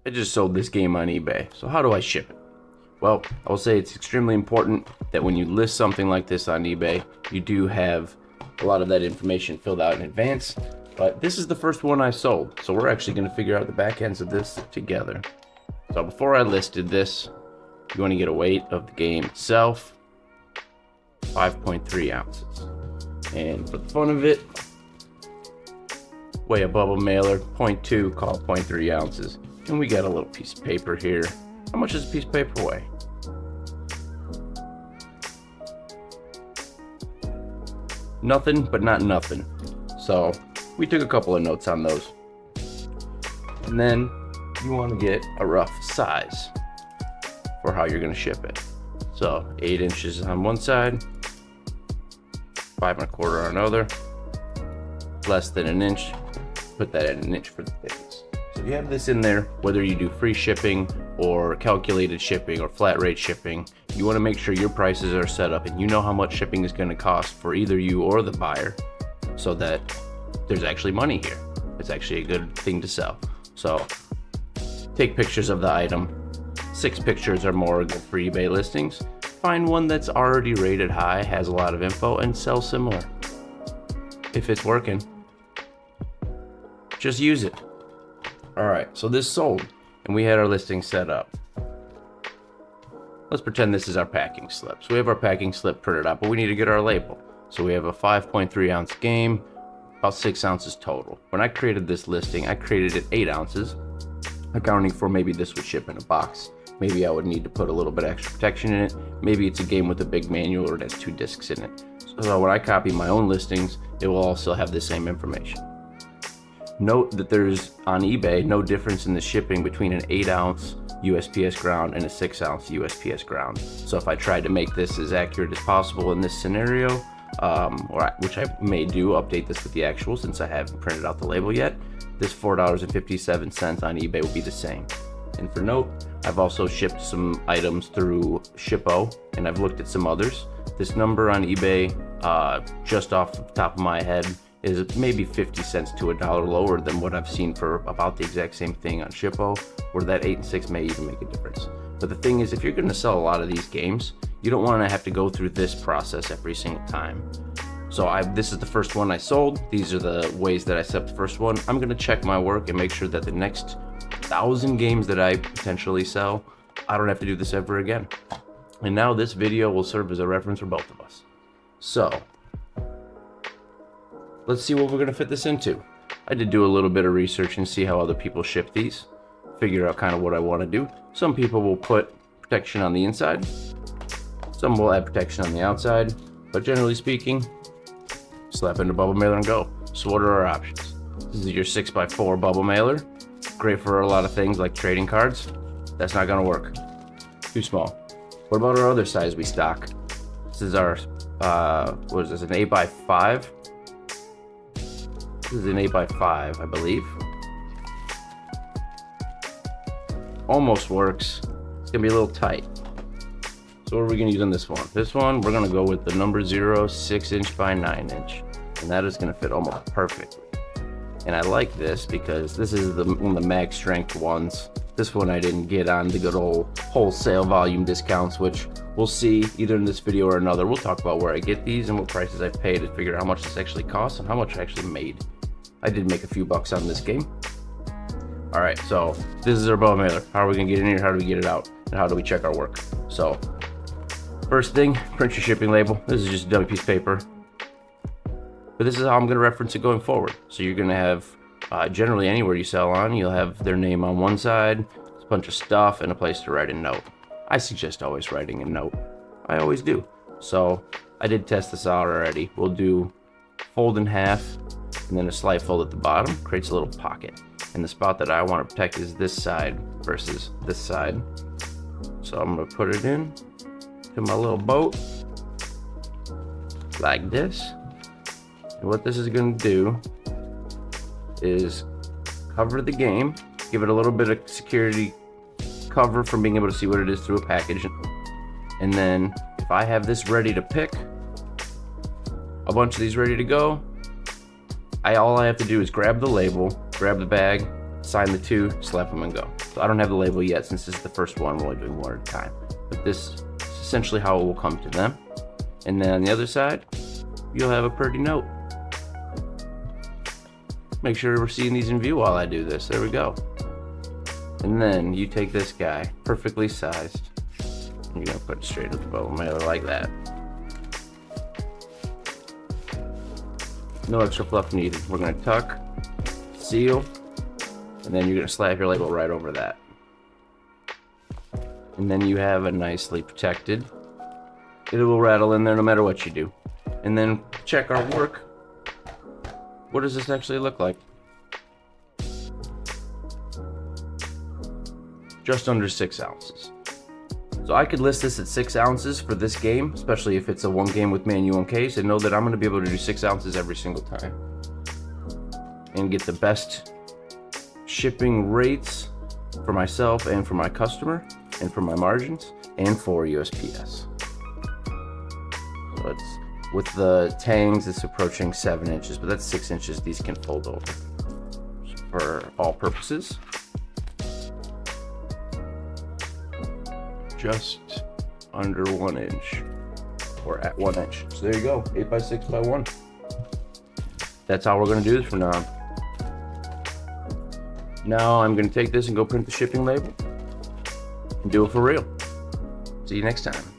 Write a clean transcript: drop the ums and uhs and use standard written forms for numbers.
I just sold this game on eBay, so how do I ship it? Well, I will say it's extremely important that when you list something like this on eBay, you do have a lot of that information filled out in advance, but this is the first one I sold, so we're actually going to figure out the back ends of this together. So before I listed this, you want to get a weight of the game itself, 5.3 ounces. And for the fun of it, weigh a bubble mailer, 0.2, call it 0.3 ounces. And we got a little piece of paper here. How much does a piece of paper weigh? Nothing, but not nothing. So we took a couple of notes on those. And then you want to get a rough size for how you're going to ship it. So 8 inches on one side, 5 1/4 on another, less than an inch. Put that at an inch for the thickness. So you have this in there, whether you do free shipping or calculated shipping or flat rate shipping, you want to make sure your prices are set up and you know how much shipping is going to cost for either you or the buyer, so that there's actually money here. It's actually a good thing to sell. So take pictures of the item. 6 pictures or more good for eBay listings. Find one that's already rated high, has a lot of info, and sell similar. If it's working, just use it. All right, so this sold, and we had our listing set up. Let's pretend this is our packing slip. So we have our packing slip printed out, but we need to get our label. So we have a 5.3 ounce game, about 6 ounces total. When I created this listing, I created it 8 ounces, accounting for maybe this would ship in a box. Maybe I would need to put a little bit extra protection in it. Maybe it's a game with a big manual or it has 2 discs in it. So when I copy my own listings, it will also have the same information. Note that there's, on eBay, no difference in the shipping between an 8 ounce USPS Ground and a 6 ounce USPS Ground. So if I tried to make this as accurate as possible in this scenario, which I may do, update this with the actual since I haven't printed out the label yet, this $4.57 on eBay will be the same. And for note, I've also shipped some items through Shippo, and I've looked at some others. This number on eBay, just off the top of my head, is maybe 50 cents to $1 lower than what I've seen for about the exact same thing on Shippo, where that 8 and 6 may even make a difference. But the thing is, if you're going to sell a lot of these games, you don't want to have to go through this process every single time. So this is the first one I sold. These are the ways that I set up the first one. I'm going to check my work and make sure that the next 1,000 games that I potentially sell, I don't have to do this ever again. And now this video will serve as a reference for both of us. So let's see what we're going to fit this into. I did do a little bit of research and see how other people ship these, figure out kind of what I want to do. Some people will put protection on the inside, some will add protection on the outside, but generally speaking, slap in a bubble mailer and go. So what are our options? This is your 6x4 bubble mailer. Great for a lot of things like trading cards. That's not going to work. Too small. What about our other size we stock? This is our, what is this, an 8x5? This is an 8x5, I believe. Almost works. It's gonna be a little tight. So what are we gonna use on this one? This one, we're gonna go with the number 0, 6 inch by 9 inch. And that is gonna fit almost perfectly. And I like this because this is one of the mag strength ones. This one I didn't get on the good old wholesale volume discounts, which we'll see either in this video or another. We'll talk about where I get these and what prices I paid to figure out how much this actually costs and how much I actually made. I did make a few bucks on this game. All right, so this is our bubble mailer. How are we gonna get in here? How do we get it out? And how do we check our work? So first thing, print your shipping label. This is just a dummy piece of paper. But this is how I'm gonna reference it going forward. So you're gonna have, generally anywhere you sell on, you'll have their name on one side, a bunch of stuff, and a place to write a note. I suggest always writing a note. I always do. So I did test this out already. We'll do fold in half, and then a slight fold at the bottom creates a little pocket. And the spot that I want to protect is this side versus this side. So I'm going to put it in to my little boat like this. And what this is going to do is cover the game, give it a little bit of security cover from being able to see what it is through a package. And then if I have this ready to pick, a bunch of these ready to go, all I have to do is grab the label, grab the bag, sign the 2, slap them and go. So I don't have the label yet since this is the first one. We're only doing one at a time. But this is essentially how it will come to them. And then on the other side, you'll have a pretty note. Make sure we're seeing these in view while I do this. There we go. And then you take this guy, perfectly sized. You're gonna put it straight at the bow mailer like that. No extra fluff needed. We're gonna tuck, seal, and then you're gonna slap your label right over that. And then you have a nicely protected. It will rattle in there no matter what you do. And then check our work. What does this actually look like? Just under 6 ounces. So I could list this at 6 ounces for this game, especially if it's a one game with manual and case, and know that I'm going to be able to do 6 ounces every single time and get the best shipping rates for myself and for my customer and for my margins and for USPS. So it's, with the tangs, it's approaching 7 inches, but that's 6 inches. These can fold over for all purposes. Just under 1 inch, or at 1 inch. So there you go, 8 by 6 by 1. That's how we're gonna do this from now on. Now I'm gonna take this and go print the shipping label and do it for real. See you next time.